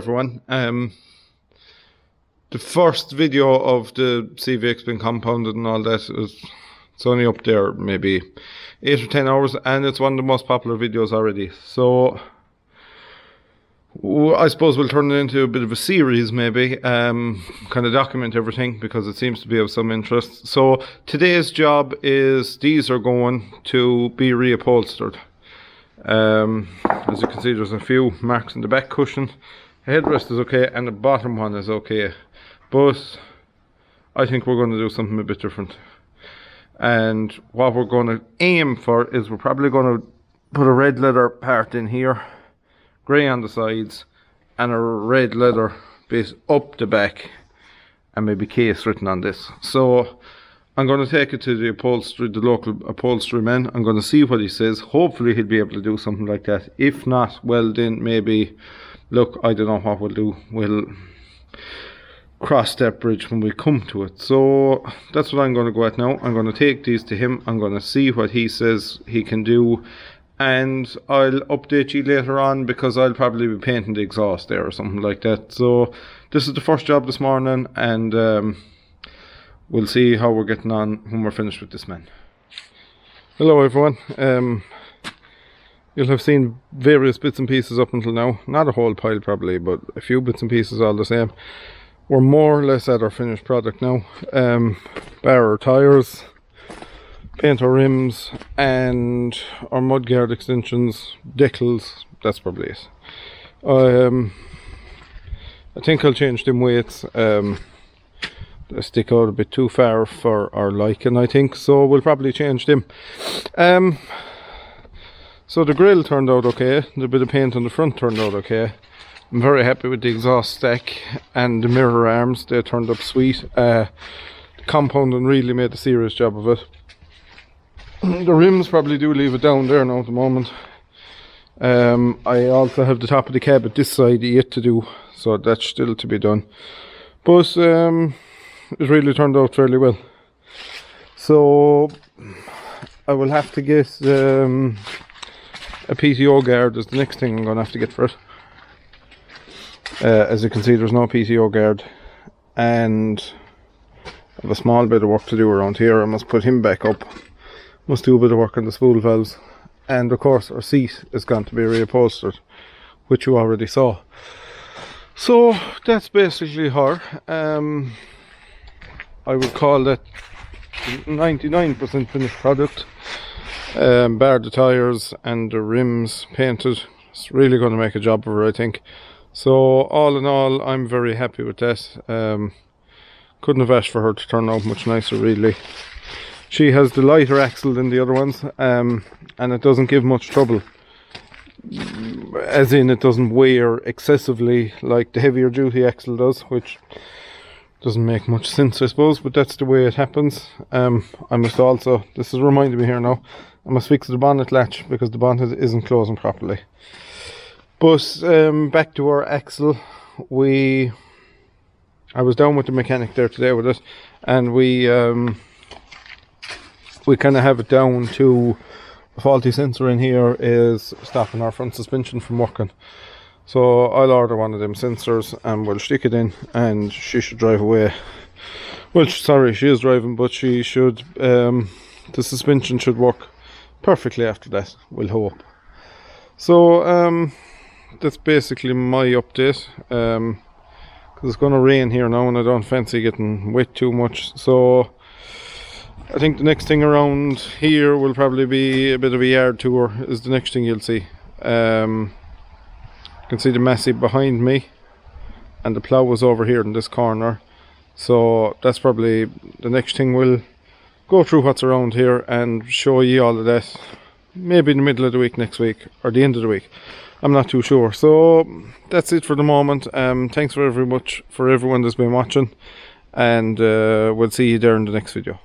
everyone. The first video of the CVX being compounded and all that it's only up there maybe 8 or 10 hours, and it's one of the most popular videos already. So I suppose we'll turn it into a bit of a series maybe, kind of document everything because it seems to be of some interest. So today's job is these are going to be reupholstered. As you can see, there's a few marks in the back cushion. The headrest is okay and the bottom one is okay, but I think we're going to do something a bit different. And what we're going to aim for is we're probably going to put a red leather part in here, grey on the sides, and a red leather base up the back, and maybe case written on this. So I'm going to take it to the local upholstery man. I'm going to see what he says. Hopefully he'll be able to do something like that. If not, well then maybe, look, I don't know what we'll do. We'll cross that bridge when we come to it. So that's what I'm going to go at now. I'm going to take these to him. I'm going to see what he says he can do, and I'll update you later on because I'll probably be painting the exhaust there or something like that. So this is the first job this morning, and we'll see how we're getting on when we're finished with this man. Hello everyone. You'll have seen various bits and pieces up until now. Not a whole pile probably, but a few bits and pieces all the same. We're more or less at our finished product now. Bar our tyres, paint our rims, and our mudguard extensions, decals. That's probably it. I think I'll change them weights. They stick out a bit too far for our liking, I think, so we'll probably change them. So the grille turned out okay. The bit of paint on the front turned out okay. I'm very happy with the exhaust stack and the mirror arms. They turned up sweet. The compounding really made a serious job of it. The rims probably do leave it down there now at the moment. I also have the top of the cab at this side yet to do, so that's still to be done. But it really turned out fairly well. So I will have to get a PTO guard is the next thing I'm going to have to get for it. As you can see, there's no PTO guard, and I have a small bit of work to do around here. I must put him back up, must do a bit of work on the spool valves, and of course our seat is going to be reupholstered, which you already saw. So that's basically her. I would call that 99% finished product, bar the tyres and the rims painted. It's really going to make a job of her, I think. So all in all, I'm very happy with that. Couldn't have asked for her to turn out much nicer, really. She has the lighter axle than the other ones, and it doesn't give much trouble. As in, it doesn't wear excessively like the heavier duty axle does, which doesn't make much sense, I suppose, but that's the way it happens. I must also, this is reminding me here now, I must fix the bonnet latch because the bonnet isn't closing properly. But back to our axle, I was down with the mechanic there today with it, and we kind of have it down to a faulty sensor in here is stopping our front suspension from working. So I'll order one of them sensors and we'll stick it in, and she should drive away. Well, sorry, she is driving, but she should, the suspension should work perfectly after that, we'll hope. So that's basically my update, because it's going to rain here now and I don't fancy getting wet too much. So I think the next thing around here will probably be a bit of a yard tour is the next thing you'll see. You can see the Massey behind me, and the plough was over here in this corner. So that's probably the next thing. We'll go through what's around here and show you all of that, maybe in the middle of the week next week or the end of the week. I'm not too sure. So that's it for the moment. Thanks very much for everyone that's been watching, and we'll see you there in the next video.